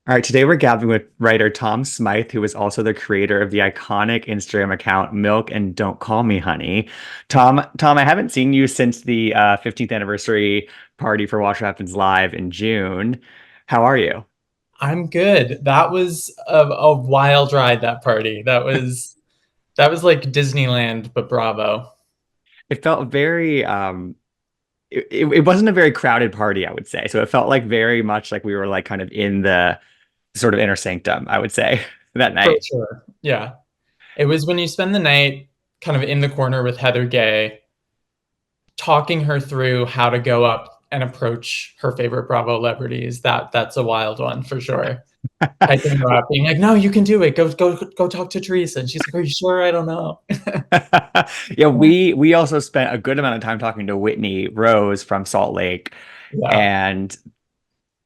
All right, today we're gathering with writer Tom Smyth, who is also the creator of the iconic Instagram account Milk and Don't Call Me Honey. Tom, I haven't seen you since the 15th anniversary party for Watch What Happens Live in June. How are you? I'm good. That was a wild ride, that party. That was like Disneyland, but Bravo. It felt very it wasn't a very crowded party, I would say. So it felt like very much like we were like kind of in the sort of inner sanctum, I would say, that For night. sure. Yeah. It was when you spend the night kind of in the corner with Heather Gay, talking her through how to go up and approach her favorite Bravo celebrities. That's a wild one for sure. Hyping her up, being like, "No, you can do it. Go talk to Teresa." And she's like, "Are you sure? I don't know." Yeah, we also spent a good amount of time talking to Whitney Rose from Salt Lake, Yeah. and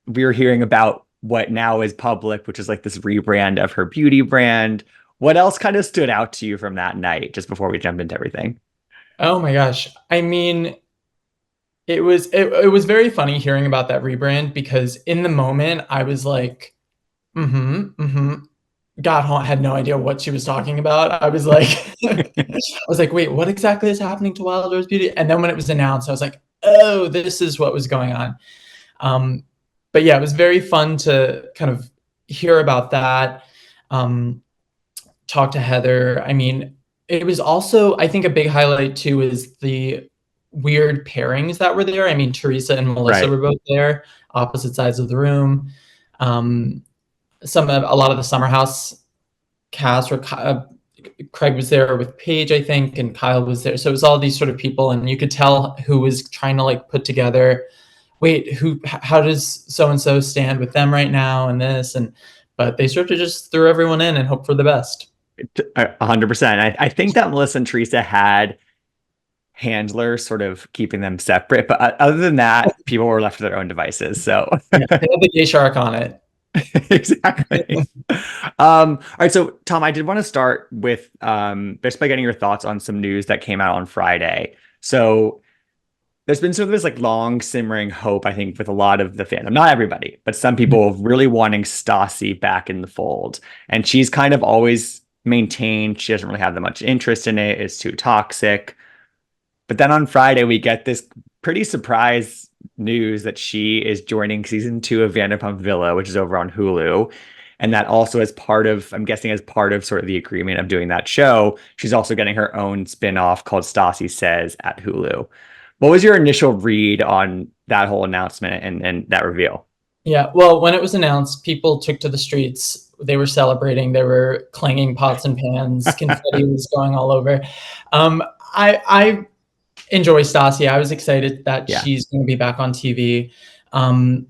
we were hearing about what now is public, which is like this rebrand of her beauty brand. What else kind of stood out to you from that night, just before we jump into everything? Oh my gosh. I mean, it was very funny hearing about that rebrand because in the moment I was like, mm-hmm, mm-hmm. Had no idea what she was talking about. I was like, wait, what exactly is happening to Wild Rose Beauty? And then when it was announced, I was like, oh, this is what was going on. Um, but yeah, it was very fun to kind of hear about that. Um, talk to Heather. I mean, it was also, I think, a big highlight too is the weird pairings that were there. I mean, Teresa and Melissa Right. were both there, opposite sides of the room. Um, a lot of the Summer House cast, or Craig was there with Paige, I think, and Kyle was there. So it was all these sort of people, and you could tell who was trying to like put together. Wait, how does so and so stand with them right now, and this, and but they sort of just threw everyone in and hope for the best. 100%. I think that Melissa and Teresa had handlers sort of keeping them separate, but other than that, people were left to their own devices. So Yeah, they had the gay shark on it. exactly. All right, so Tom, I did want to start with just by getting your thoughts on some news that came out on Friday. So there's been sort of this like long simmering hope, I think, with a lot of the fandom, not everybody, but some people really wanting Stassi back in the fold. And she's kind of always maintained she doesn't really have that much interest in it. It's too toxic. But then on Friday, we get this pretty surprise news that she is joining season 2 of Vanderpump Villa, which is over on Hulu. And that also as part of, I'm guessing as part of sort of the agreement of doing that show, she's also getting her own spin-off called Stassi Says at Hulu. What was your initial read on that whole announcement and that reveal? Yeah, well, when it was announced, people took to the streets. They were celebrating. They were clanging pots and pans. Confetti was going all over. I enjoy Stassi. I was excited that Yeah, she's going to be back on TV. Um,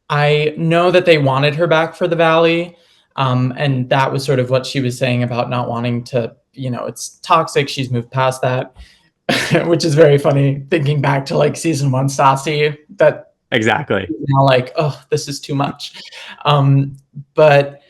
I know that they wanted her back for the Valley, and that was sort of what she was saying about not wanting to. It's toxic. She's moved past that, which is very funny. Thinking back to like season one Stassi, that exactly. now like, oh, this is too much. Um, but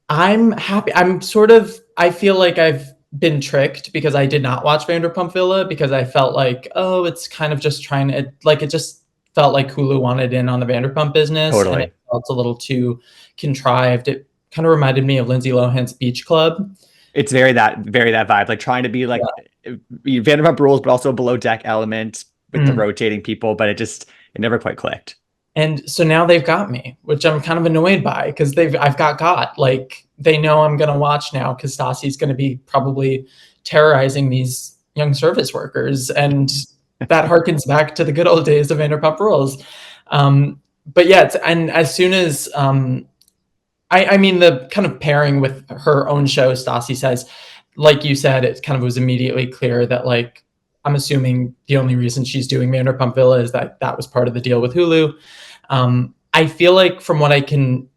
I'm happy. I feel like I've been tricked because I did not watch Vanderpump Villa because I felt like, oh, it's kind of just trying to, like, it just felt like Hulu wanted in on the Vanderpump business and it Totally. felt a little too contrived. It kind of reminded me of Lindsay Lohan's Beach Club. It's very that vibe, like trying to be like Vanderpump Rules, but also a below deck element with the Mm. rotating people, but it never quite clicked. And so now they've got me, which I'm kind of annoyed by because I've got like they know I'm gonna watch now because Stassi's gonna be probably terrorizing these young service workers, and that harkens back to the good old days of Vanderpump Rules. But yeah, and as soon as I mean the kind of pairing with her own show, Stassi Says, like you said, it kind of was immediately clear that like I'm assuming the only reason she's doing Vanderpump Villa is that that was part of the deal with Hulu. I feel like from what I can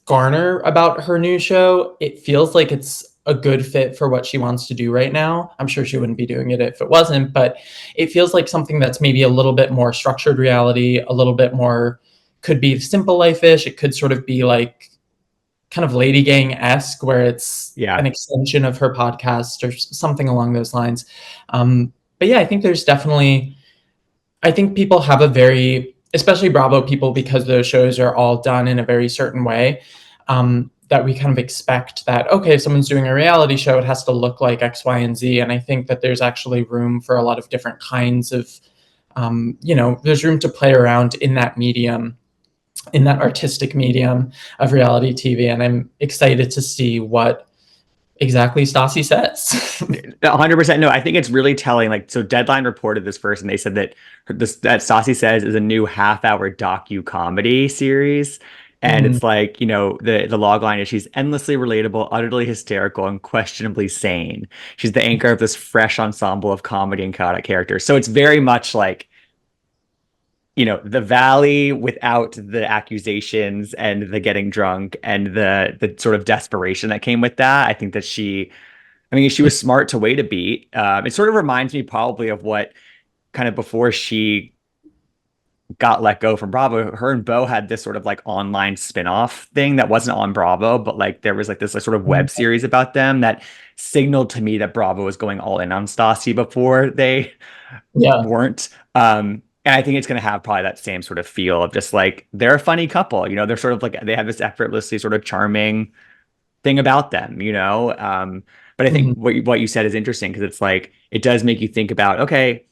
garner about her new show, it feels like it's a good fit for what she wants to do right now. I'm sure she wouldn't be doing it if it wasn't, but it feels like something that's maybe a little bit more structured reality, a little bit more could be simple life-ish. It could sort of be like kind of Lady Gang-esque where it's an Yeah. extension of her podcast or something along those lines. But yeah, I think people have a very especially Bravo people, because those shows are all done in a very certain way, that we kind of expect that, okay, if someone's doing a reality show, it has to look like X, Y, and Z. And I think that there's actually room for a lot of different kinds of, there's room to play around in that medium, in that artistic medium of reality TV. And I'm excited to see what exactly Stassi says. 100%. No, I think it's really telling. Like, so Deadline reported this first, and they said that that Stassi Says is a new half-hour docu-comedy series. And Mm, it's like, the log line is she's endlessly relatable, utterly hysterical, and questionably sane. She's the anchor of this fresh ensemble of comedy and chaotic characters. So it's very much like, the Valley without the accusations and the getting drunk and the sort of desperation that came with that. I think that she was smart to wait a beat. It sort of reminds me probably of what kind of before she got let go from Bravo, her and Bo had this sort of like online spin-off thing that wasn't on Bravo, but like there was like this like, sort of web series about them that signaled to me that Bravo was going all in on Stassi before they yeah. weren't. And I think it's going to have probably that same sort of feel of just like they're a funny couple. They're sort of like they have this effortlessly sort of charming thing about them. But I think Mhm. what you said is interesting because it's like it does make you think about, okay,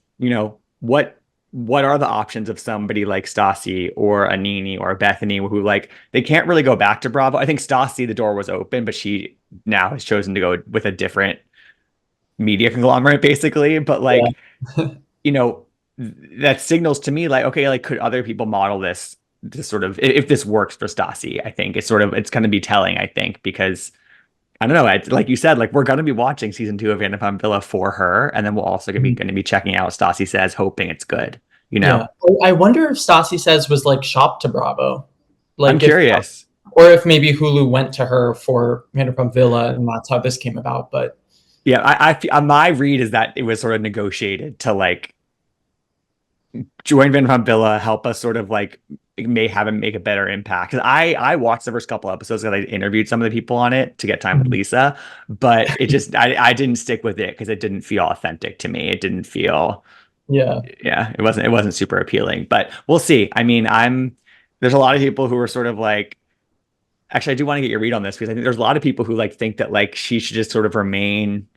what are the options of somebody like Stassi or a Nene or a Bethany who like they can't really go back to Bravo. I think Stassi, the door was open, but she now has chosen to go with a different media conglomerate basically. But Yeah. like, you know, that signals to me like, okay, like could other people model this sort of if this works for Stassi? I think it's going to be telling. I think because I don't know. Like you said, like we're going to be watching season 2 of Vanderpump Villa for her, and then we're also going to be Mhm. going to be checking out Stassi Says, hoping it's good. You know, Yeah. I wonder if Stassi Says was like shop to Bravo. I'm Like if, curious. or if maybe Hulu went to her for Vanderpump Villa and that's how this came about. But Yeah, my read is that it was sort of negotiated to like join Vanderpump Villa, help us sort of like may have him make a better impact. 'Cause I watched the first couple episodes because I interviewed some of the people on it to get time with Mhm. Lisa, but it just I didn't stick with it because it didn't feel authentic to me. It didn't feel Yeah. yeah, it wasn't super appealing. But we'll see. I mean, there's a lot of people who are sort of like actually I do want to get your read on this because I think there's a lot of people who like think that like she should just sort of remain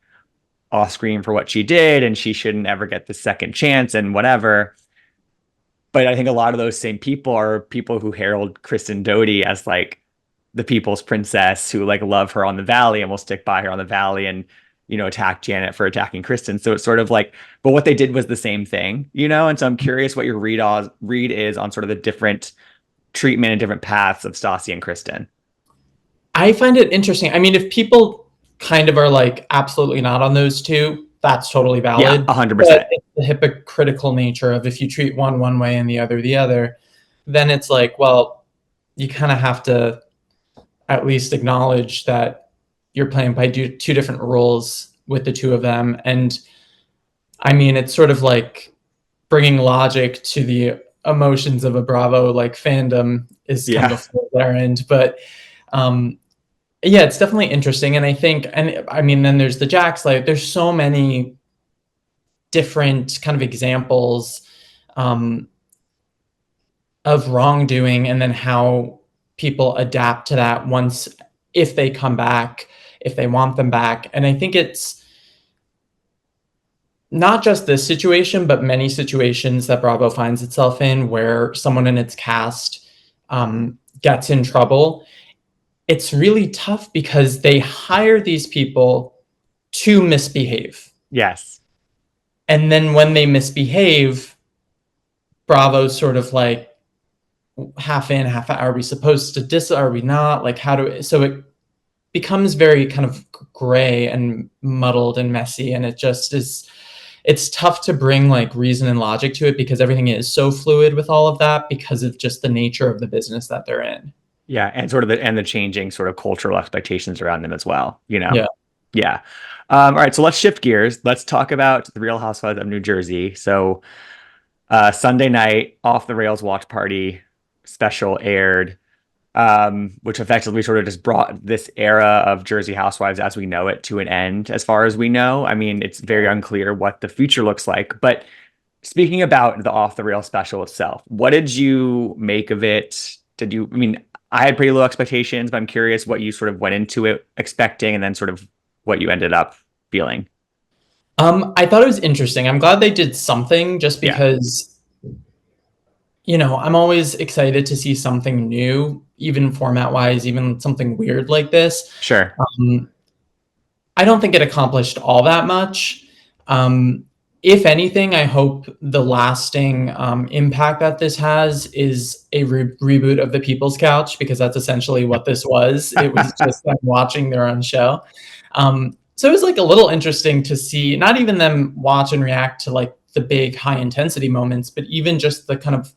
off screen for what she did and she shouldn't ever get the second chance and whatever. But I think a lot of those same people are people who herald Kristen Doty as like the people's princess who like love her on the Valley and will stick by her on the Valley and attack Janet for attacking Kristen. So it's sort of like, but what they did was the same thing. And so I'm curious what your read is on sort of the different treatment and different paths of Stassi and Kristen. I find it interesting. I mean, if people kind of are like absolutely not on those two, that's totally Yeah, valid. But 100%. it's the hypocritical nature of if you treat one way and the other, then it's like, well, you kind of have to at least acknowledge that you're playing by two different roles with the two of them. And I mean, it's sort of like bringing logic to the emotions of a Bravo like fandom is kind of a Yeah. fool there end. But um, yeah, it's definitely interesting. And I think, and I mean, then there's the Jacks, like there's so many different kind of examples um, of wrongdoing and then how people adapt to that once, if they come back, if they want them back. And I think it's not just this situation, but many situations that Bravo finds itself in where someone in its cast gets in trouble. It's really tough because they hire these people to misbehave. Yes. And then when they misbehave, Bravo's sort of like half in, half out. Are we supposed to are we not? Like, how do so it becomes very kind of gray and muddled and messy. And it just is, it's tough to bring like reason and logic to it because everything is so fluid with all of that because of just the nature of the business that they're in. Yeah. And sort of the changing sort of cultural expectations around them as well. Yeah. Yeah. All right. So let's shift gears. Let's talk about the Real Housewives of New Jersey. So Sunday night, Off the Rails Watch Party special aired, which effectively sort of just brought this era of Jersey Housewives as we know it to an end, as far as we know. I mean, it's very unclear what the future looks like, but speaking about the off the rail special itself, what did you make of it? Did you, I mean, I had pretty low expectations, but I'm curious what you sort of went into it expecting and then sort of what you ended up feeling. I thought it was interesting. I'm glad they did something just Yeah, because, I'm always excited to see something new, even format wise, even something weird like this. sure. Um, I don't think it accomplished all that much. Um, if anything, I hope the lasting impact that this has is a reboot of the People's Couch, because that's essentially what this was. It was just them watching their own show. So it was like a little interesting to see, not even them watch and react to like the big high intensity moments, but even just the kind of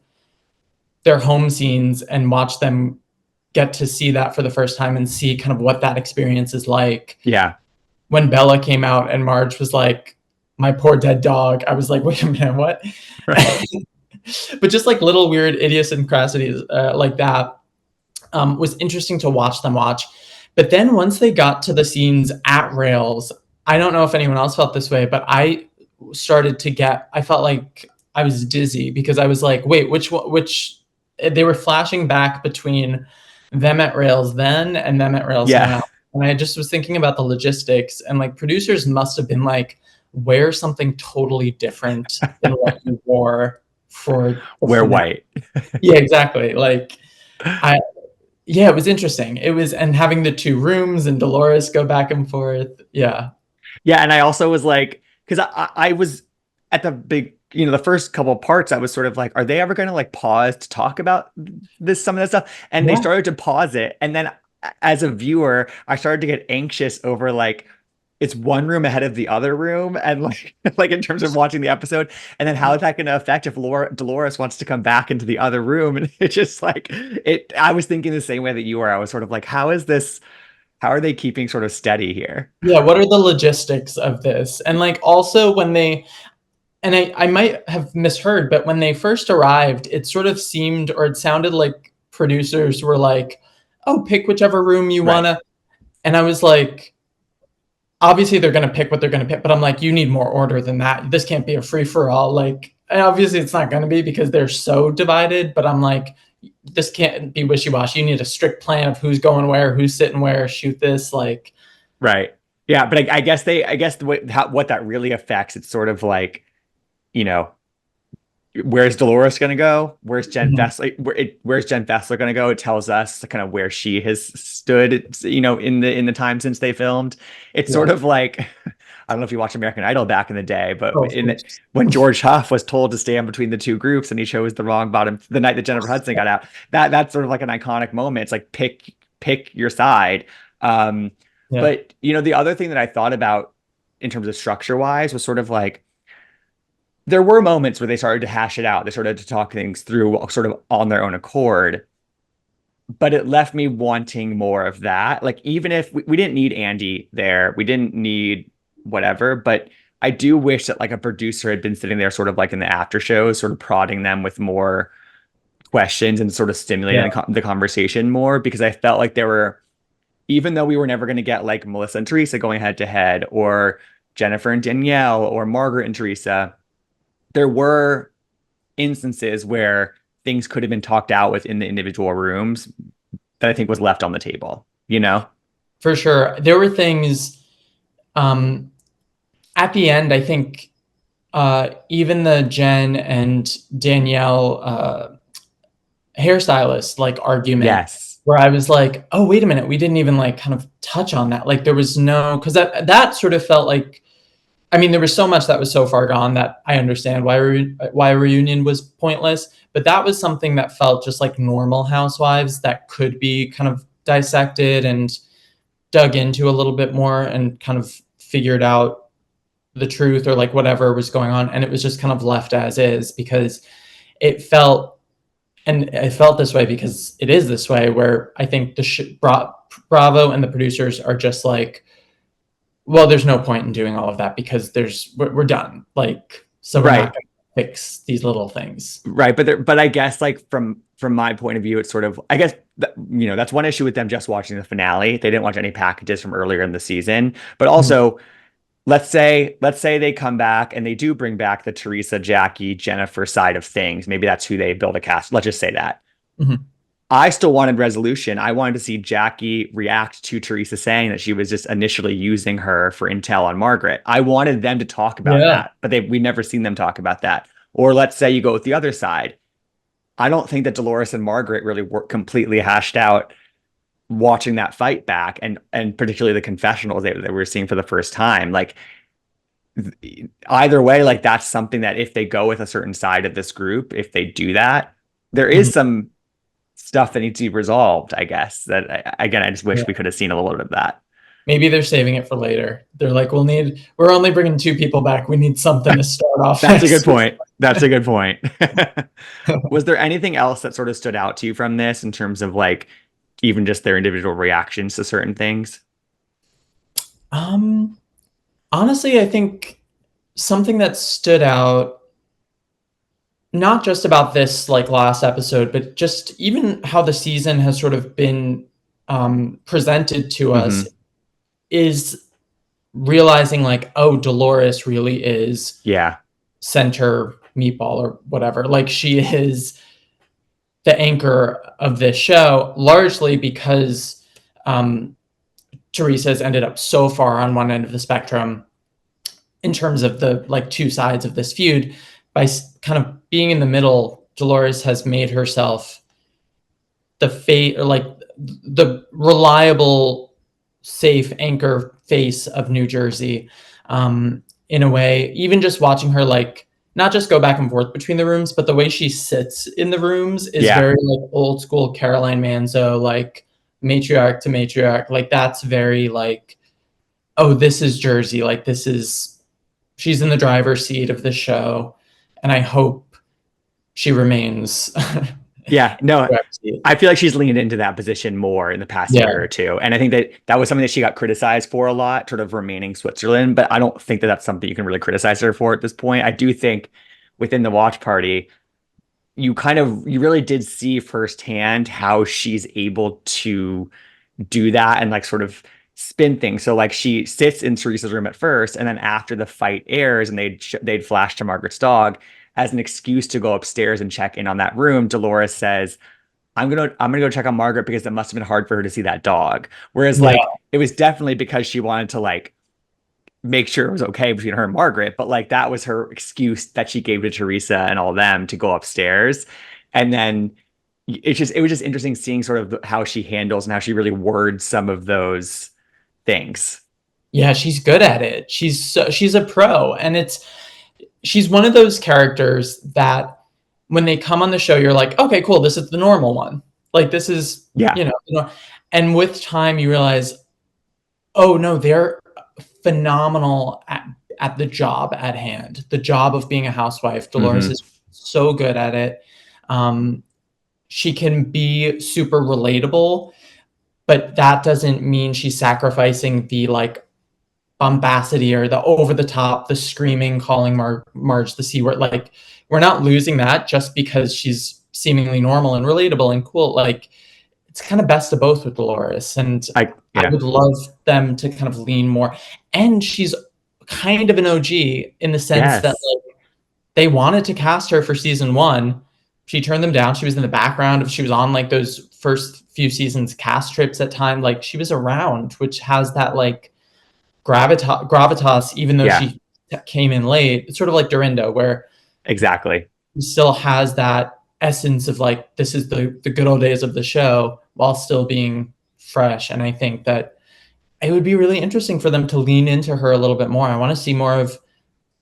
their home scenes and watch them get to see that for the first time and see kind of what that experience is like. Yeah, When Bella came out and Marge was like, "My poor dead dog," I was like, "Wait a minute, what?" right. But just like little weird idiosyncrasies like that was interesting to watch them watch. But then once they got to the scenes at Rails, I don't know if anyone else felt this way, but I felt like I was dizzy because I was like, wait, which, they were flashing back between them at Rails then and them at Rails Yeah, now. And I just was thinking about the logistics, and like producers must have been like, wear something totally different than what you wore for the we're finale. white. Yeah, exactly. Like, I, yeah, it was interesting. It was, and having the two rooms and Dolores go back and forth. Yeah. Yeah, and I also was like, because I was at the big, the first couple of parts, I was sort of like, are they ever going to like pause to talk about some of this stuff? And they Yeah. started to pause it, and then as a viewer, I started to get anxious over like it's one room ahead of the other room, and like like in terms of watching the episode, and then how is that going to affect if Dolores wants to come back into the other room? And it's just like it. I was thinking the same way that you were. I was sort of like, how is this? How are they keeping sort of steady here? Yeah. What are the logistics of this? And like also when they, and I might have misheard, but when they first arrived, it sort of seemed, or it sounded like producers were like, oh, pick whichever room you want Right. to. And I was like, obviously they're going to pick what they're going to pick, but I'm like, you need more order than that. This can't be a free for all. Like, and obviously it's not going to be because they're so divided, but I'm like, this can't be wishy washy. You need a strict plan of who's going where, who's sitting where, shoot this. Like, Right. Yeah, but I guess the way what that really affects, it's sort of like, you know, where's Dolores going to go? Where's Jen mhm. Fessler? Where's Jen Fessler going to go? It tells us kind of where she has stood, in the time since they filmed. It's Yeah. sort of like I don't know if you watched American Idol back in the day, but Oh, of course. when George Huff was told to stand between the two groups and he chose the wrong bottom the night that Jennifer Hudson got out, that's sort of like an iconic moment. It's like pick your side. Um, Yeah, but the other thing that I thought about in terms of structure wise was sort of like there were moments where they started to hash it out. They started to talk things through sort of on their own accord. But it left me wanting more of that. Like, even if we didn't need Andy there, we didn't need whatever, but I do wish that like a producer had been sitting there sort of like in the after shows, sort of prodding them with more questions and sort of yeah, stimulating the conversation more because I felt like there were, even though we were never going to get like Melissa and Teresa going head to head or Jennifer and Danielle or Margaret and Teresa, there were instances where things could have been talked out within the individual rooms that I think was left on the table, you know? for sure. There were things um, at the end. I think even the Jen and Danielle hairstylist like argument, Yes. where I was like, oh, wait a minute, we didn't even like kind of touch on that. Like there was no, because that sort of felt like, I mean, there was so much that was so far gone that I understand why a reunion was pointless, but that was something that felt just like normal Housewives that could be kind of dissected and dug into a little bit more and kind of figured out the truth or like whatever was going on, and it was just kind of left as is because it felt, and it felt this way because it is this way, where I think Bravo and the producers are just like, well, there's no point in doing all of that because we're done. Like, so we're not Right. going to fix these little things. Right. But I guess like from my point of view, it's sort of I guess that's one issue with them just watching the finale. They didn't watch any packages from earlier in the season. But Mhm. also let's say they come back and they do bring back the Teresa, Jackie, Jennifer side of things. Maybe that's who they build a cast. Let's just say that. Mhm. I still wanted resolution. I wanted to see Jackie react to Teresa saying that she was just initially using her for intel on Margaret. I wanted them to talk about Yeah. that, but we've never seen them talk about that. Or let's say you go with the other side. I don't think that Dolores and Margaret really were completely hashed out watching that fight back, and particularly the confessionals that we're seeing for the first time. Like either way, like that's something that if they go with a certain side of this group, if they do that, there is Mhm. some stuff that needs to be resolved, I guess. That again, I just wish we Yeah. could have seen a little bit of that. Maybe they're saving it for later. They're like, we're only bringing two people back. We need something to start off That's a next good season. point. That's a good point. Was there anything else that sort of stood out to you from this in terms of like even just their individual reactions to certain things? Um, Honestly, I think something that stood out, not just about this like last episode, but just even how the season has sort of been presented to us, Hmm. is realizing like, oh, Dolores really is Yeah. center meatball or whatever. Like she is the anchor of this show, largely because um, Teresa has ended up so far on one end of the spectrum in terms of the like two sides of this feud. By kind of being in the middle, Dolores has made herself the fate, or like the reliable, safe anchor face of New Jersey. In a way, even just watching her like not just go back and forth between the rooms, but the way she sits in the rooms is Yeah. very like old school Caroline Manzo, like matriarch to matriarch. Like that's very like, oh, this is Jersey. Like this is, she's in the driver's seat of the show, and I hope she remains. Yeah. No, I feel like she's leaned into that position more in the past Yeah, year or two. And I think that that was something that she got criticized for a lot, sort of remaining Switzerland. But I don't think that that's something you can really criticize her for at this point. I do think within the watch party, you really did see firsthand how she's able to do that and like sort of spin things. So like she sits in Teresa's room at first, and then after the fight airs and they'd flash to Margaret's dog as an excuse to go upstairs and check in on that room, Dolores says, I'm gonna go check on Margaret because it must have been hard for her to see that dog. Whereas yeah, like it was definitely because she wanted to like make sure it was okay between her and Margaret, but like that was her excuse that she gave to Teresa and all them to go upstairs. And then it was just interesting seeing sort of how she handles and how she really words some of those things. yeah. She's good at it. She's a pro, and she's one of those characters that when they come on the show, you're like, okay, cool. This is the normal one. Like this is, Yeah. and with time you realize, oh no, they're phenomenal at the job at hand, the job of being a housewife. Dolores Hmm. is so good at it. Um, she can be super relatable, but that doesn't mean she's sacrificing the like bombacity or the over the top, the screaming, calling Marge the C word. Like we're not losing that just because she's seemingly normal and relatable and cool. Like it's kind of best of both with Dolores, and I Yeah. would love them to kind of lean more. And she's kind of an OG in the sense that Yes. like they wanted to cast her for season one. She turned them down. She was in the background. She was on like those first few seasons cast trips at time. Like she was around, which has that like gravitas, even though Yeah. she came in late. It's sort of like Dorinda, where Exactly. he still has that essence of like this is the good old days of the show while still being fresh. And I think that it would be really interesting for them to lean into her a little bit more. I want to see more of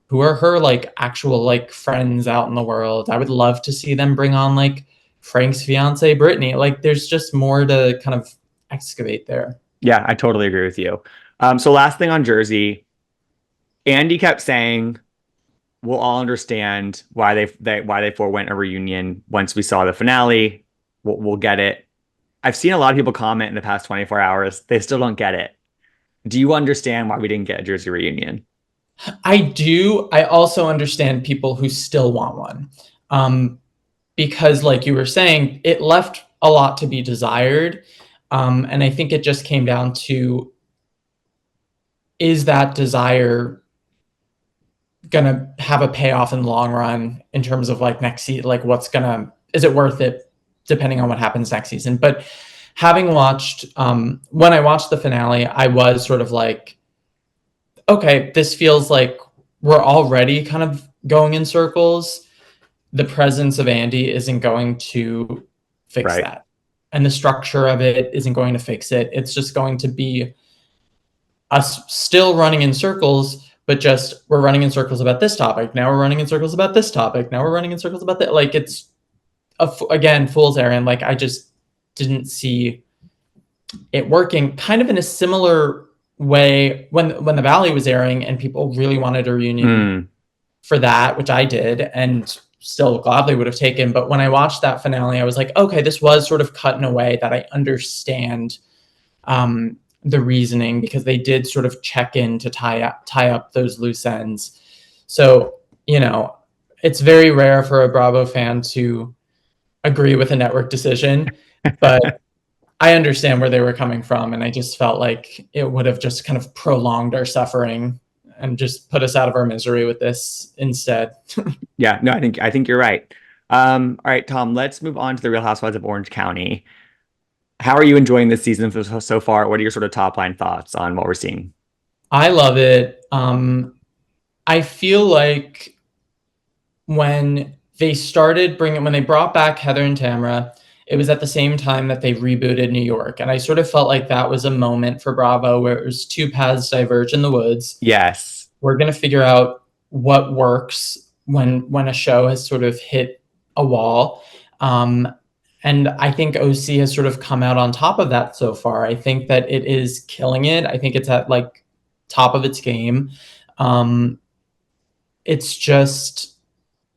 who are her like actual like friends out in the world. I would love to see them bring on like Frank's fiance Brittany. Like there's just more to kind of excavate there. Yeah, I totally agree with you. So last thing on Jersey, Andy kept saying we'll all understand why why they forewent a reunion once we saw the finale. We'll get it. I've seen a lot of people comment in the past 24 hours. They still don't get it. Do you understand why we didn't get a Jersey reunion? I do. I also understand people who still want one. Um, because like you were saying, it left a lot to be desired. And I think it just came down to is that desire gonna have a payoff in the long run in terms of like next season? Like, is it worth it depending on what happens next season? But having watched, when I watched the finale, I was sort of like, okay, this feels like we're already kind of going in circles. The presence of Andy isn't going to fix Right. that. And the structure of it isn't going to fix it. It's just going to be us still running in circles, but just we're running in circles about this topic. Now we're running in circles about this topic. Now we're running in circles about that. Like it's again, fool's errand. Like I just didn't see it working kind of in a similar way when the Valley was airing and people really wanted a reunion for that, which I did and still gladly would have taken. But when I watched that finale, I was like, okay, this was sort of cut in a way that I understand the reasoning, because they did sort of check in to tie up those loose ends. So, it's very rare for a Bravo fan to agree with a network decision, but I understand where they were coming from, and I just felt like it would have just kind of prolonged our suffering and just put us out of our misery with this instead. Yeah, no, I think you're right. All right, Tom, let's move on to the Real Housewives of Orange County. How are you enjoying this season so far? What are your sort of top line thoughts on what we're seeing? I love it. I feel like when when they brought back Heather and Tamra, it was at the same time that they rebooted New York. And I sort of felt like that was a moment for Bravo where it was two paths diverge in the woods. Yes. We're going to figure out what works when a show has sort of hit a wall. And I think OC has sort of come out on top of that so far. I think that it is killing it. I think it's at like top of its game. It's just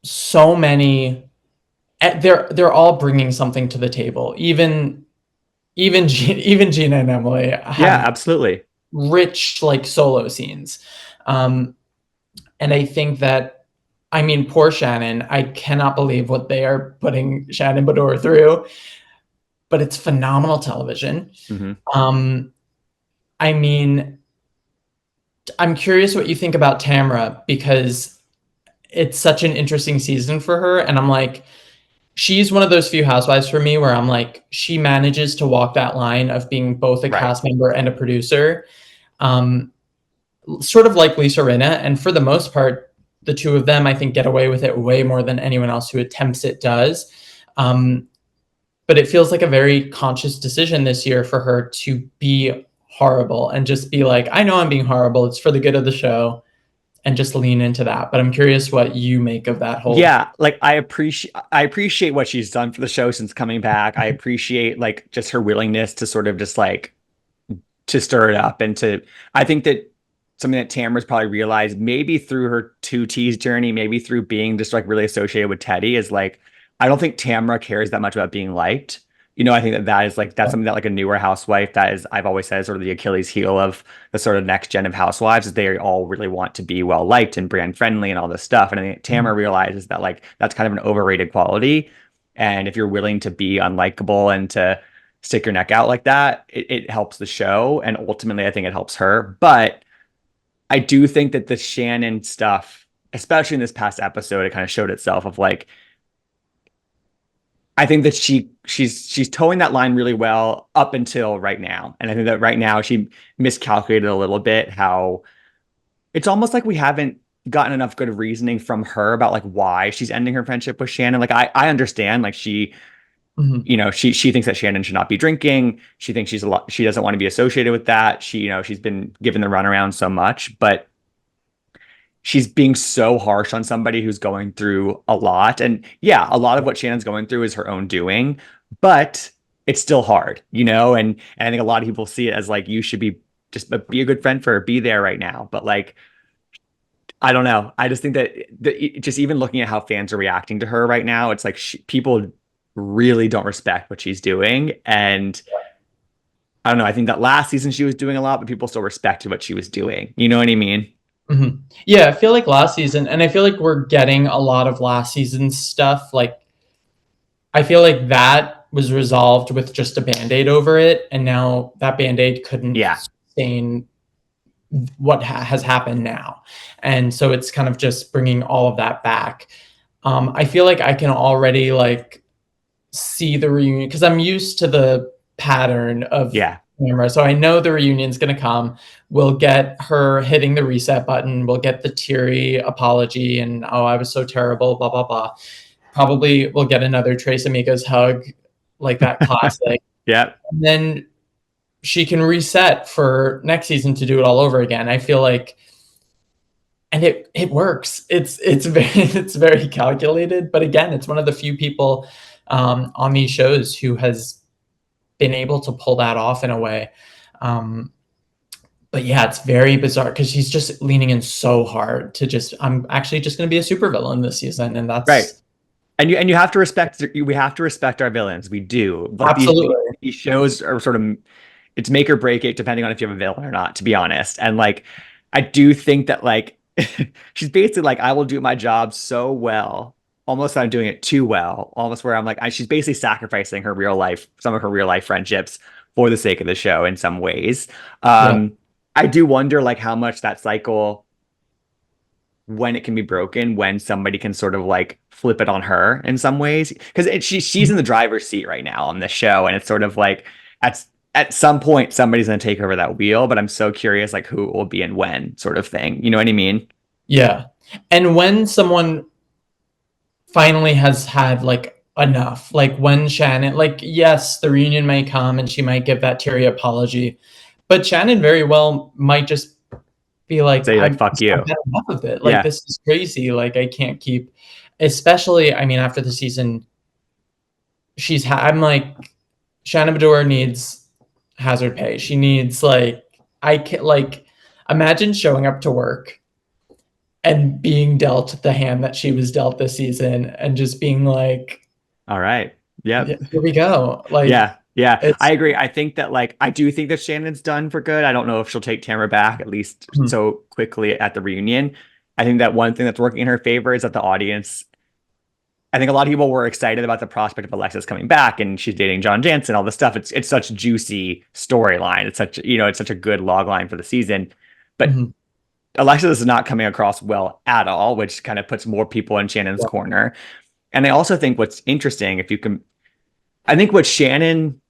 so many. They're all bringing something to the table. Even Gina and Emily Yeah, have absolutely. rich like solo scenes. And I think that, I mean, poor Shannon, I cannot believe what they are putting Shannon Beador through, but it's phenomenal television. Hmm. I mean, I'm curious what you think about Tamra, because it's such an interesting season for her. And I'm like, she's one of those few housewives for me where I'm like, she manages to walk that line of being both a Right. cast member and a producer. Um, Sort of like Lisa Rinna. And for the most part, the two of them, I think, get away with it way more than anyone else who attempts it does. But it feels like a very conscious decision this year for her to be horrible and just be like, I know I'm being horrible. It's for the good of the show, and just lean into that. But I'm curious what you make of that whole. Yeah, like I appreciate what she's done for the show since coming back. I appreciate like just her willingness to sort of just like to stir it up and to I think that something that Tamara's probably realized maybe through her two T's journey, maybe through being just like really associated with Teddy is like I don't think Tamara cares that much about being liked. I think that is like that's something that like a newer housewife that is I've always said is sort of the Achilles heel of the sort of next gen of housewives is they all really want to be well liked and brand friendly and all this stuff. And I think Tamara realizes that like that's kind of an overrated quality. And if you're willing to be unlikable and to stick your neck out like that, it helps the show. And ultimately, I think it helps her. But I do think that the Shannon stuff, especially in this past episode, it kind of showed itself of like, I think that she's towing that line really well up until right now. And I think that right now she miscalculated a little bit how it's almost like we haven't gotten enough good reasoning from her about like why she's ending her friendship with Shannon. Like I understand like Mhm. she thinks that Shannon should not be drinking. She thinks she doesn't want to be associated with that. She's been given the runaround so much, but she's being so harsh on somebody who's going through a lot. And yeah, a lot of what Shannon's going through is her own doing, but it's still hard, and I think a lot of people see it as like you should be a good friend for her, be there right now. But like I don't know. I just think that just even looking at how fans are reacting to her right now, it's like people really don't respect what she's doing. And I don't know. I think that last season she was doing a lot, but people still respected what she was doing. You know what I mean? Yeah, I feel like last season, and I feel like we're getting a lot of last season stuff. Like, I feel like that was resolved with just a band aid over it, and now that band aid couldn't Yeah. sustain what has happened now. And so it's kind of just bringing all of that back. I feel like I can already like see the reunion because I'm used to the pattern of Yeah. Tamra. So I know the reunion's going to come. We'll get her hitting the reset button. We'll get the teary apology and, oh, I was so terrible, blah, blah, blah. Probably we'll get another Tres Amigos hug, like that classic. Yeah. And then she can reset for next season to do it all over again. I feel like, and it works. It's very calculated. But again, it's one of the few people on these shows who has been able to pull that off in a way. But yeah, it's very bizarre because she's just leaning in so hard to just, I'm actually just going to be a supervillain this season, and Right. that's And you have to respect, we have to respect our villains. We do. Like absolutely, these shows are sort of, it's make or break it depending on if you have a villain or not, to be honest. And like I do think that like she's basically like, I will do my job so well, almost I'm doing it too well, almost where I'm like, she's basically sacrificing her real life, some of her real life friendships for the sake of the show in some ways. yeah, I do wonder like how much that cycle, when it can be broken, when somebody can sort of like flip it on her in some ways, because she's in the driver's seat right now on this show, and it's sort of like at some point somebody's going to take over that wheel, but I'm so curious like who it will be and when, sort of thing, you know what I mean? yeah. And when someone finally has had like enough, like when Shannon, like yes, the reunion may come and she might give that teary apology, but Shannon very well might just be like, Say like I've fuck you. had enough of it. Like Yeah. this is crazy. Like I can't keep, especially, I mean, after the season, I'm like, Shannon Beador needs hazard pay. She needs like, I can't like imagine showing up to work and being dealt the hand that she was dealt this season and just being like, All right. yeah, Yep. here we go. Like Yeah. Yeah. I it's agree. I think that like I do think that Shannon's done for good. I don't know if she'll take Tamara back at least mhm, so quickly at the reunion. I think that one thing that's working in her favor is that the audience, I think a lot of people were excited about the prospect of Alexis coming back and she's dating John Jansen, all this stuff. It's such a juicy storyline. It's such, it's such a good log line for the season. But mhm, Alexis is not coming across well at all, which kind of puts more people in Shannon's yeah, corner. And I also think what's interesting, if you can, I think what Shannon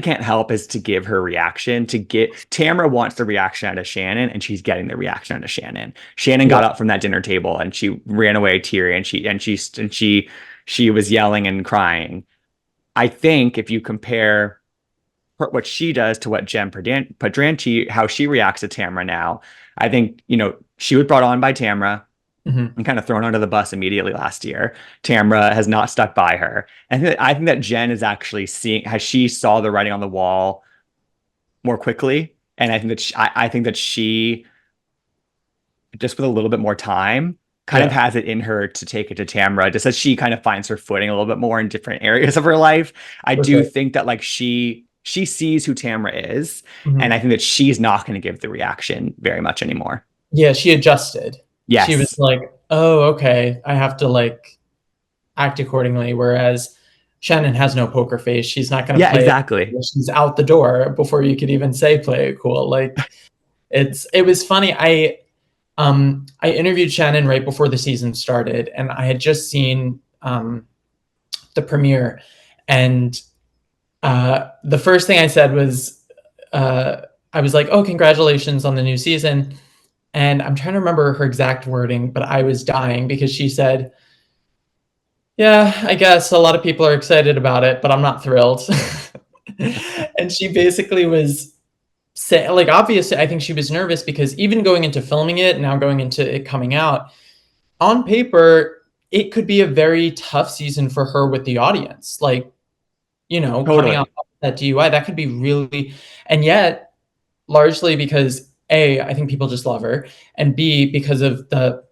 can't help is to give her reaction. To get Tamara wants the reaction out of Shannon, and she's getting the reaction out of Shannon. Shannon yeah, got up from that dinner table and she ran away teary, and she was yelling and crying. I think if you compare what she does to what Jen Padranchi, how she reacts to Tamara now, I think she was brought on by Tamara mhm, and kind of thrown under the bus immediately last year. Tamra has not stuck by her. And I think that Jen is actually she saw the writing on the wall more quickly. And I think that she, just with a little bit more time, kind of yeah, has it in her to take it to Tamra, just as she kind of finds her footing a little bit more in different areas of her life. I for do sure. think that like she sees who Tamra is, and Mhm. I think that she's not going to give the reaction very much anymore. Yeah, she adjusted. She was Yes. like, "Oh, okay, I have to like act accordingly." Whereas Shannon has no poker face. She's not going to Yeah, play it. exactly. She's out the door before you could even say play it cool. Like it was funny. I interviewed Shannon right before the season started, and I had just seen the premiere, and the first thing I said was, I was like, "Oh, congratulations on the new season." And I'm trying to remember her exact wording, but I was dying because she said, "Yeah, I guess a lot of people are excited about it, but I'm not thrilled." And she basically was saying, like, obviously, I think she was nervous because even going into filming it, now going into it coming out, on paper, it could be a very tough season for her with the audience. Like, coming out Totally. of that DUI, that could be really, and yet, largely because A, I think people just love her, and B, because of the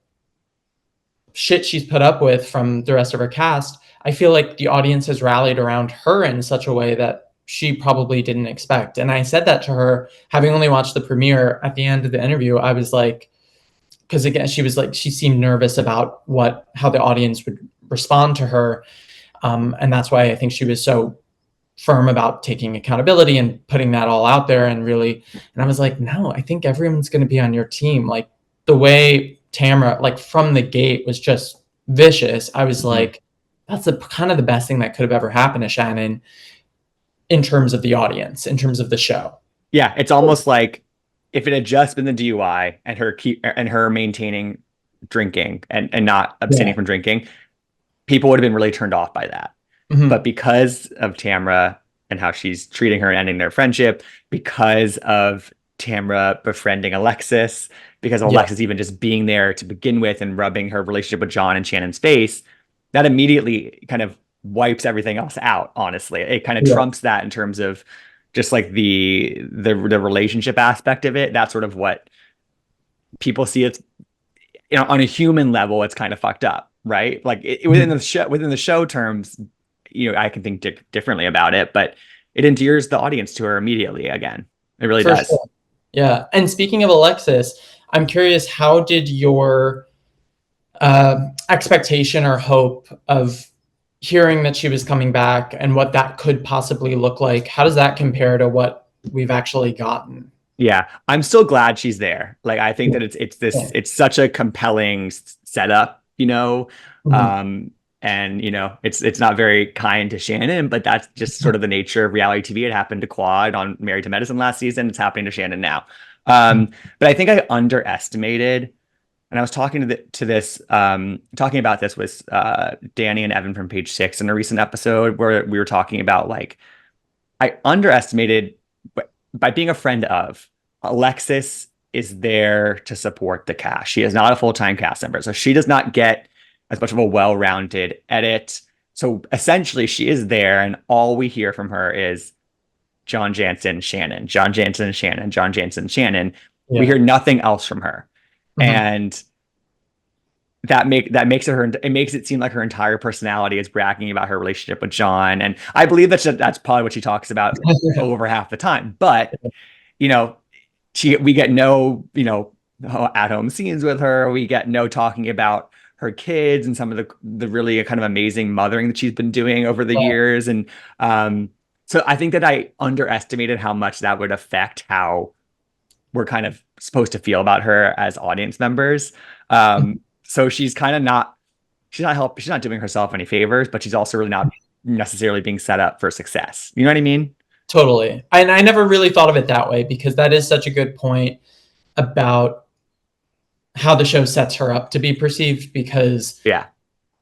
shit she's put up with from the rest of her cast, I feel like the audience has rallied around her in such a way that she probably didn't expect. And I said that to her, having only watched the premiere. At the end of the interview, I was like, because again, she was like, she seemed nervous about how the audience would respond to her. And that's why I think she was so firm about taking accountability and putting that all out there and really, and I was like, no, I think everyone's going to be on your team. Like the way Tamra, like from the gate, was just vicious. I was Mhm. like, that's the kind of the best thing that could have ever happened to Shannon in terms of the audience, in terms of the show. Yeah, it's almost like if it had just been the DUI and her maintaining drinking and not Yeah. abstaining from drinking, people would have been really turned off by that. But Hmm. because of Tamra and how she's treating her and ending their friendship, because of Tamra befriending Alexis, because of Yeah. Alexis even just being there to begin with and rubbing her relationship with John and Shannon's face, that immediately kind of wipes everything else out, honestly. It kind of Yeah. trumps that in terms of just like the relationship aspect of it. That's sort of what people see. It's, on a human level, it's kind of fucked up, right? Like Mhm. within the show terms, I can think differently about it, but it endears the audience to her immediately again. It really For does. sure. Yeah. And speaking of Alexis, I'm curious, how did your expectation or hope of hearing that she was coming back and what that could possibly look like, how does that compare to what we've actually gotten? Yeah, I'm still glad she's there. Like I think Yeah. that it's such a compelling setup, Mhm. Um and it's not very kind to Shannon, but that's just sort of the nature of reality TV. It happened to Quad on Married to Medicine last season. It's happening to Shannon now. But I think I underestimated, and I was talking about this with Danny and Evan from Page Six in a recent episode where we were talking about like I underestimated, but by being a friend of Alexis is there to support the cast. She is not a full-time cast member, so she does not get as much of a well-rounded edit. So essentially, she is there, and all we hear from her is John Jansen, Shannon, John Jansen, Shannon, John Jansen, Shannon. We Yeah. hear nothing else from her, Mhm. and it makes it seem like her entire personality is bragging about her relationship with John, and I believe that's probably what she talks about over half the time. But you know, we get no at home scenes with her. We get no talking about her kids and some of the really kind of amazing mothering that she's been doing over the years, and um, so I think that I underestimated how much that would affect how we're kind of supposed to feel about her as audience members. So she's not doing herself any favors, but she's also really not necessarily being set up for success. You know what I mean? Totally. And I never really thought of it that way because that is such a good point about how the show sets her up to be perceived. Because Yeah.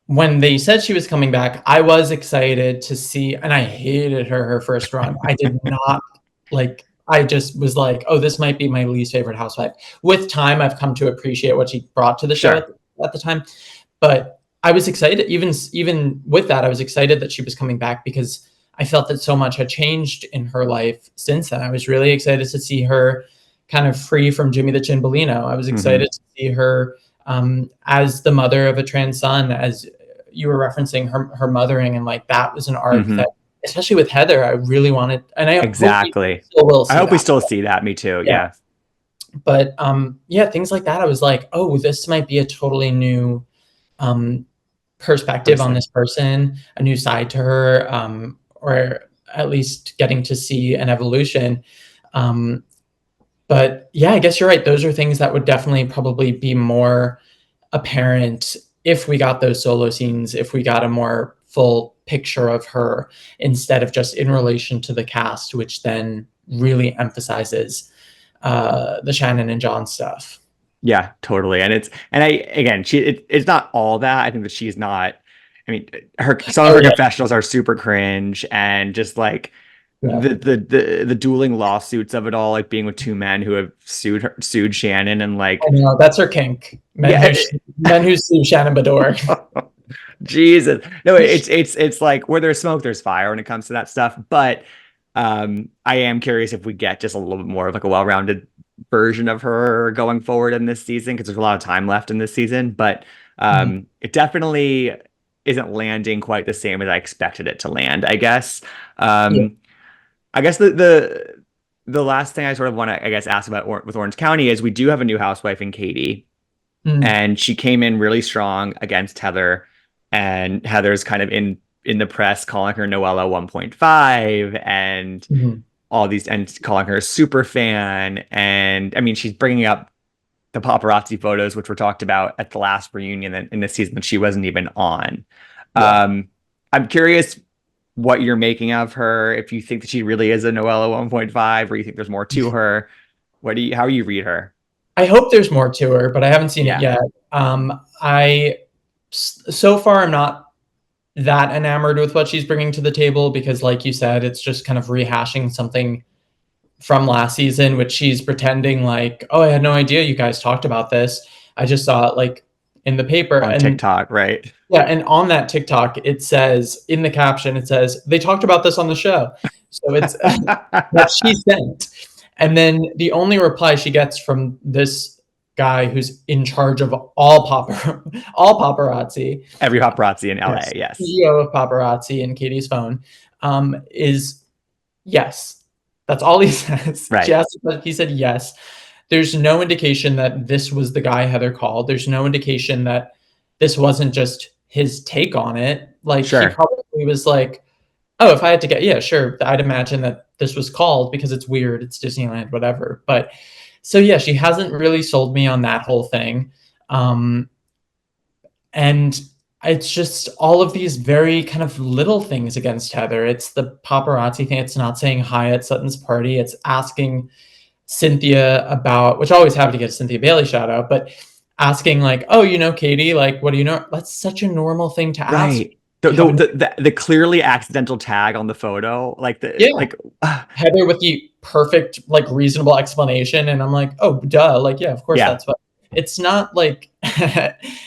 when they said she was coming back, I was excited to see, and I hated her first run. I did not like, I just was like, oh, this might be my least favorite housewife. With time, I've come to appreciate what she brought to the show Sure. at the time. But I was excited, even with that, I was excited that she was coming back because I felt that so much had changed in her life since then. I was really excited to see her kind of free from Jimmy the Chin Bellino. I was Hmm. excited to see her as the mother of a trans son, as you were referencing her mothering, and like that was an arc that, Hmm. especially with Heather, I really wanted, and I hope we Exactly. still will I see hope we that. still see that. Me too. Yeah, Yeah. but yeah, things like that. I was like, oh, this might be a totally new um, perspective on Person. this person, a new side to her, or at least getting to see an evolution. Um, but yeah, I guess you're right. Those are things that would definitely probably be more apparent if we got those solo scenes, if we got a more full picture of her instead of just in relation to the cast, which then really emphasizes the Shannon and John stuff. Yeah, totally. And I again, it's not all that. I think that she's not. I mean, her some of Oh her yeah, confessionals are super cringe, and just like yeah. the dueling lawsuits of it all, like being with two men who have sued Shannon, and I like know that's her kink. yeah. Men who sue Shannon Beador. Jesus. No, it's like where there's smoke, there's fire when it comes to that stuff. But I am curious if we get just a little bit more of like a well-rounded version of her going forward in this season, because there's a lot of time left in this season. But Mhm. it definitely isn't landing quite the same as I expected it to land, I guess. Yeah. I guess the last thing I sort of want to, I guess, ask about with Orange County is we do have a new housewife in Katie, Mm. and she came in really strong against Heather, and Heather's kind of in the press calling her Noella 1.5 and Mhm. all these and calling her a super fan. And I mean, she's bringing up the paparazzi photos, which were talked about at the last reunion in the season that she wasn't even on. Yeah. I'm curious what you're making of her, if you think that she really is a Noella 1.5 or you think there's more to her. How do you read her? I hope there's more to her, but I haven't seen it Yeah. yet. I so far I'm not that enamored with what she's bringing to the table because, like you said, it's just kind of rehashing something from last season, which she's pretending like, oh, I had no idea you guys talked about this. I just saw it like in the paper. On And TikTok, right? yeah, and on that TikTok, it says in the caption, it says, they talked about this on the show. So it's that she sent. And then the only reply she gets from this guy who's in charge of all paparazzi, Every paparazzi in LA, yes, yes. CEO of paparazzi in Katie's phone, is yes. That's all he says. She Right. asked, but he said yes. There's no indication that this was the guy Heather called. There's no indication that this wasn't just his take on it. Like he Sure. probably was like, oh, if I had to get, yeah, sure. I'd imagine that this was called because it's weird. It's Disneyland, whatever. But so yeah, she hasn't really sold me on that whole thing. Um, and it's just all of these very kind of little things against Heather. It's the paparazzi thing. It's not saying hi at Sutton's party. It's asking Cynthia about, which I always happy to get a Cynthia Bailey shout out, but asking like, oh, you know, Katie, like, what do you know? That's such a normal thing to ask. Right. The, You the haven't, the clearly accidental tag on the photo, like the yeah. like Heather with the perfect, like, reasonable explanation. And I'm like, oh, duh. Like, yeah, of course yeah, that's what it's not like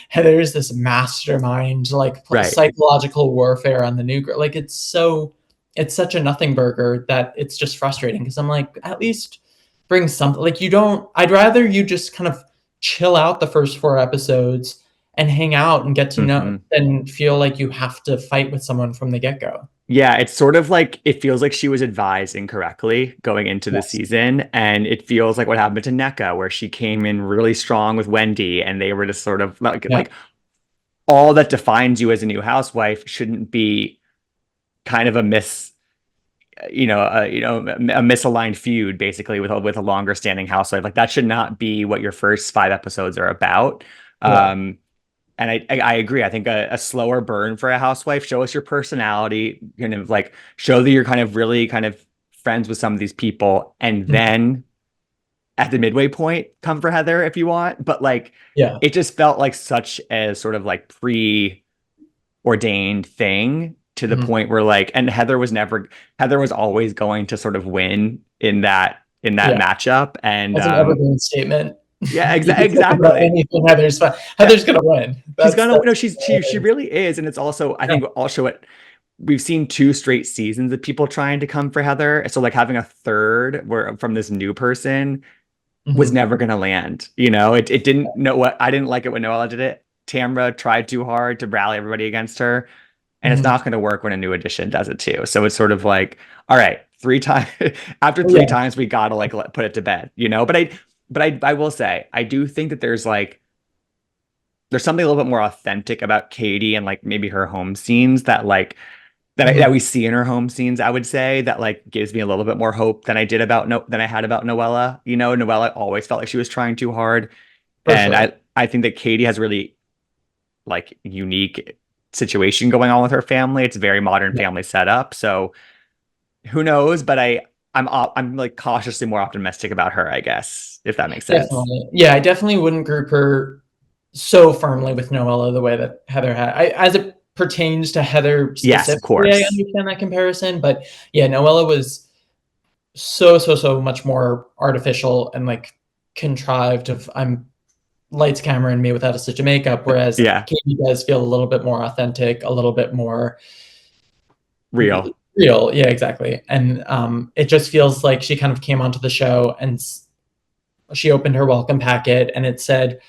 Heather's this mastermind, like right. psychological warfare on the new girl. Like, it's such a nothing burger that it's just frustrating because I'm like, at least bring something. Like, you don't, I'd rather you just kind of chill out the first 4 episodes and hang out and get to know Hmm. than feel like you have to fight with someone from the get go. Yeah, it's sort of like it feels like she was advised incorrectly going into the Yes. season, and it feels like what happened to NECA, where she came in really strong with Wendy, and they were just sort of Yeah. like all that defines you as a new housewife shouldn't be kind of a a misaligned feud basically with a longer standing housewife. Like that should not be what your first 5 episodes are about. Yeah. Um, and I agree. I think a slower burn for a housewife, show us your personality, kind of like show that you're kind of really kind of friends with some of these people, and Mhm. then at the midway point, come for Heather if you want. But like Yeah. it just felt like such a sort of like preordained thing to the Mhm. point where like and Heather was always going to sort of win in that Yeah. matchup. And That's an evergreen statement. yeah, You can talk about exactly. anything, Heather's fine. Yeah. Heather's gonna win. She's That's gonna that's no, she really is. And it's also, I yeah. think also what we've seen 2 straight seasons of people trying to come for Heather. So like having a third where from this new person was Mhm. never gonna land. It didn't know what I didn't like it when Noella did it. Tamra tried too hard to rally everybody against her, and it's Mhm. not going to work when a new addition does it too. So it's sort of like, all right, 3 times after three Yeah. times we gotta like put it to bed. But I will say I do think that there's something a little bit more authentic about Katie and like maybe her home scenes that like that Mhm. we see in her home scenes. I would say that like gives me a little bit more hope than I did about no than I had about Noella. Noella always felt like she was trying too hard, For and sure. I think that Katie has really like unique situation going on with her family. It's a very modern Yeah. family setup. So who knows? But I'm like cautiously more optimistic about her, I guess, if that makes sense. Definitely. Yeah, I definitely wouldn't group her so firmly with Noella the way that Heather had. As it pertains to Heather Yes, of specifically, I course. understand that comparison, but yeah, Noella was so much more artificial and like contrived of I'm lights, camera, and me without a stitch of makeup, whereas Yeah, Katie does feel a little bit more authentic, a little bit more real. real. Yeah, exactly. And it just feels like she kind of came onto the show and she opened her welcome packet and it said,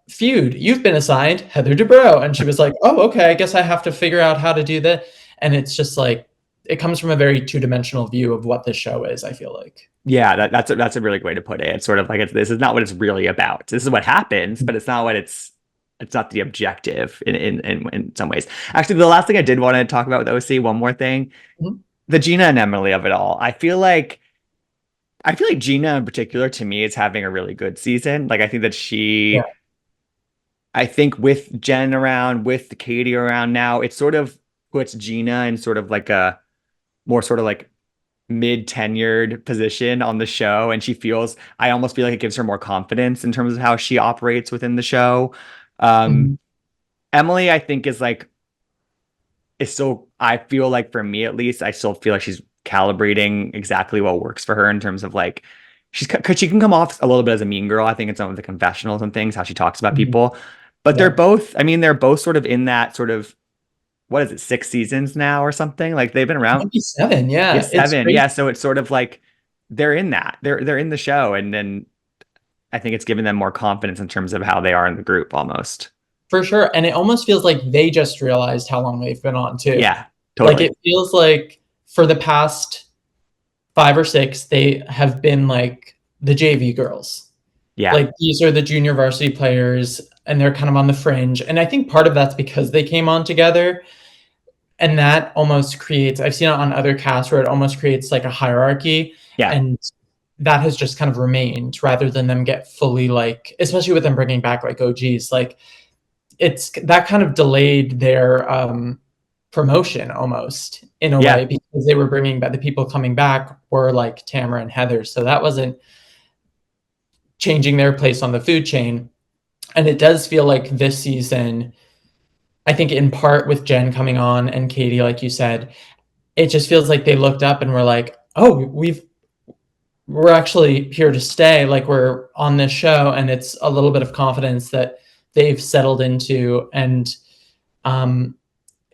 feud, you've been assigned Heather Dubrow. And she was like, oh, okay, I guess I have to figure out how to do that. And it's just like, it comes from a very two-dimensional view of what this show is, I feel like. Yeah, that's a really good way to put it. It's sort of like this is not what it's really about. This is what happens, but it's not what it's it's not the objective in some ways. Actually, the last thing I did want to talk about with OC, one more thing, Mhm. the Gina and Emily of it all. I feel like Gina in particular to me is having a really good season. Like I think that Yeah. I think with Jen around, with Katie around now, it sort of puts Gina in sort of like a more sort of like mid-tenured position on the show, and I almost feel like it gives her more confidence in terms of how she operates within the show. Um, Mhm. Emily, I think is still, I feel like for me at least, I still feel like she's calibrating exactly what works for her in terms of like because she can come off a little bit as a mean girl, I think, in some of the confessionals and things, how she talks about Mhm. people. But Yeah. they're both sort of in that sort of, what is it, 6 seasons now or something? Like they've been around. 27. Yeah, Yeah. It's 7. crazy. Yeah. So it's sort of like they're in that. They're in the show. And then I think it's given them more confidence in terms of how they are in the group almost. For sure. And it almost feels like they just realized how long they've been on too. Yeah, Like totally. it feels like for the past 5 or 6, they have been like the JV girls. Yeah. Like these are the junior varsity players and they're kind of on the fringe. And I think part of that's because they came on together. And that almost creates, I've seen it on other casts where it almost creates like a hierarchy. Yeah. And that has just kind of remained rather than them get fully like, especially with them bringing back like OGs, like it's that kind of delayed their promotion almost in a way Yeah. because they were bringing back the people coming back were like Tamra and Heather. So that wasn't changing their place on the food chain. And it does feel like this season, I think in part with Jen coming on and Katie, like you said, it just feels like they looked up and were like, oh, we're actually here to stay. Like we're on this show, and it's a little bit of confidence that they've settled into. And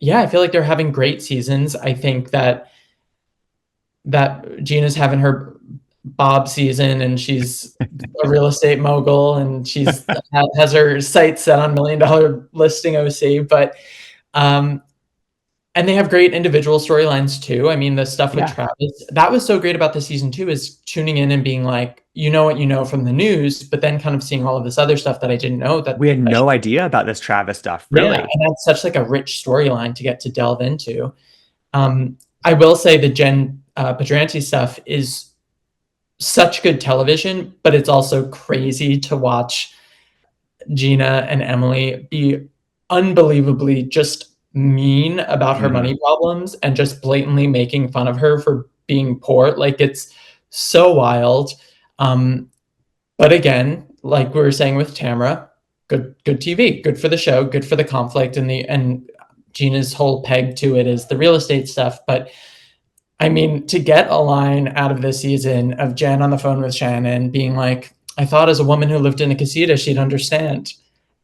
yeah, I feel like they're having great seasons. I think that Gina's having her Bob season, and she's a real estate mogul, and she's has her sights set on $1 million listing OC. But um, and they have great individual storylines too. I mean, the stuff with Yeah. Travis, that was so great about the season too, is tuning in and being like, you know what you know from the news, but then kind of seeing all of this other stuff that I didn't know that We had I should. no idea about this Travis stuff, Yeah, really. and that's such like a rich storyline to get to delve into. I will say the Jen Pedranti stuff is such good television, but it's also crazy to watch Gina and Emily be unbelievably just mean about her Hmm. money problems and just blatantly making fun of her for being poor. Like it's so wild. Um, but again, like we were saying with Tamra, good TV, good for the show, good for the conflict and Gina's whole peg to it is the real estate stuff. But I mean, to get a line out of this season of Jen on the phone with Shannon being like, I thought as a woman who lived in a casita, she'd understand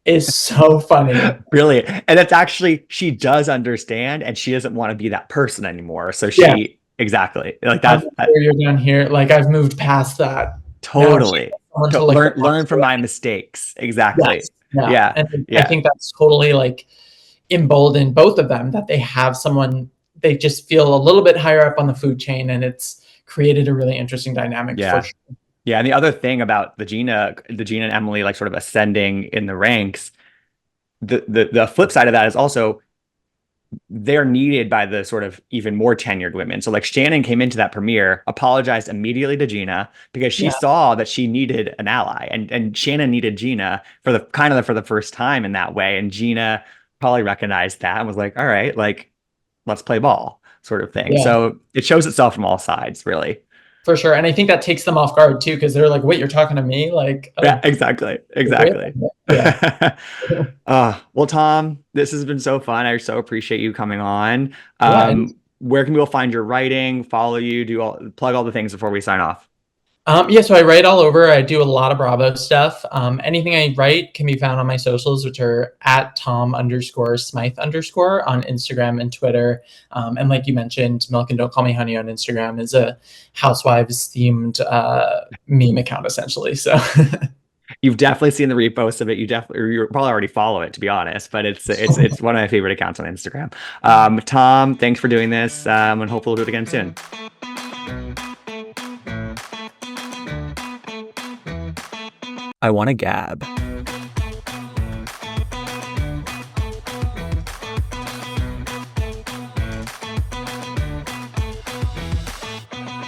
is so funny. Really. And that's actually, she does understand and she doesn't want to be that person anymore. So Yeah. exactly. Like I'm that sure you're down here. Like I've moved past that. Now she totally. has someone to like Learn from my mistakes. yes. Exactly. Yeah. Yeah. And I Yeah. think that's totally like emboldened both of them that they have someone they just feel a little bit higher up on the food chain and it's created a really interesting dynamic for Yeah. sure. Yeah. And the other thing about the Gina and Emily, like sort of ascending in the ranks, the flip side of that is also they're needed by the sort of even more tenured women. So like Shannon came into that premiere, apologized immediately to Gina because she Yeah. saw that she needed an ally, and Shannon needed Gina for the first time in that way, and Gina probably recognized that and was like, all right, like let's play ball, sort of thing. Yeah. So it shows itself from all sides, really. For sure. And I think that takes them off guard too, because they're like, wait, you're talking to me? Like, Yeah, oh, exactly, okay. exactly. Yeah. Well, Tom, this has been so fun. I so appreciate you coming on. Yeah. Where can people find your writing, follow you, plug all the things before we sign off? Yeah, so I write all over. I do a lot of Bravo stuff. Anything I write can be found on my socials, which are at Tom_Smyth_ on Instagram and Twitter. And like you mentioned, Milk and Don't Call Me Honey on Instagram is a Housewives themed meme account essentially. So You've definitely seen the reposts of it. You probably already follow it, to be honest. But it's one of my favorite accounts on Instagram. Tom, thanks for doing this, and hopefully we'll do it again soon. I want to gab.